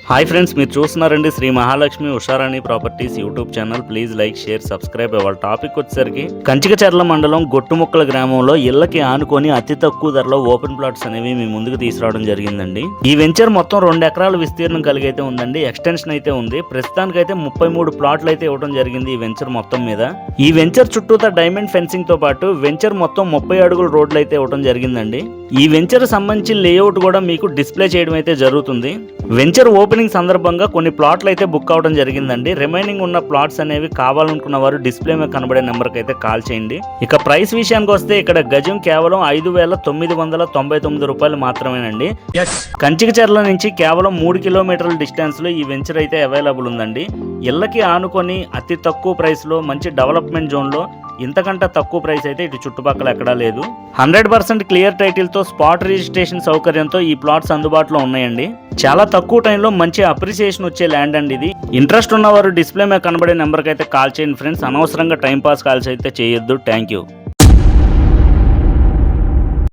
Hi friends, మీరు చూస్తున్నారండి Sri Mahalakshmi Usharani properties YouTube channel. Please like, share, subscribe. వాళ్ళ టాపిక్ వచ్చేసరికి కంచికచర్ల మండలం గొట్టుముక్కల గ్రామంలో ఇళ్లకి ఆనుకొని అతి తక్కువ ధరలో ఓపెన్ ప్లాట్స్ అనేవి మీ ముందుకు తీసుకురావడం జరిగిందండి. ఈ వెంచర్ మొత్తం 2 ఎకరాల విస్తీర్ణం కలిగి అయితే ఉందండి. ఎక్స్టెన్షన్ అయితే ఉంది. ప్రస్తుతానికి అయితే 33 ప్లాట్లు అయితే ఇవ్వడం జరిగింది ఈ వెంచర్ మొత్తం మీద. ఈ వెంచర్ చుట్టూతా డైమండ్ ఫెన్సింగ్ తో పాటు వెంచర్ మొత్తం 30 అడుగుల రోడ్లు అయితే ఇవ్వడం జరిగిందండి. ఈ వెంచర్ సంబంధించి లేఅవుట్ కూడా మీకు డిస్ప్లే చేయడం అయితే జరుగుతుంది. వెంచర్ ఓపెనింగ్ సందర్భంగా కొన్ని ప్లాట్లు అయితే బుక్ అవడం జరిగిందండి. రిమైనింగ్ ఉన్న ప్లాట్స్ అనేవి కావాలనుకున్న వారు డిస్ప్లే మీద కనబడే నెంబర్కి అయితే కాల్ చేయండి. ఇక ప్రైస్ విషయానికి వస్తే ఇక్కడ గజం కేవలం 5,999 రూపాయలు మాత్రమేనండి. కంచికచర్ల నుంచి కేవలం 3 కిలోమీటర్ల డిస్టెన్స్ లో ఈ వెంచర్ అయితే అవైలబుల్ ఉందండి. ఇళ్ళకి ఆనుకొని అతి తక్కువ ప్రైస్ లో మంచి డెవలప్మెంట్ జోన్ లో ఇంతకంటే తక్కువ ప్రైస్ అయితే ఇటు చుట్టుపక్కల ఎక్కడా లేదు. 100% క్లియర్ టైటిల్ తో స్పాట్ రిజిస్ట్రేషన్ సౌకర్యంతో ఈ ప్లాట్స్ అందుబాటులో ఉన్నాయండి. చాలా తక్కువ టైంలో మంచి అప్రిసియేషన్ వచ్చే ల్యాండ్ అండి ఇది. ఇంట్రెస్ట్ ఉన్నవారు డిస్ప్లే మీద కనబడే నెంబర్కి అయితే కాల్ చేయండి ఫ్రెండ్స్. అనవసరంగా టైం పాస్ కాల్స్ అయితే చేయొద్దు. Thank you.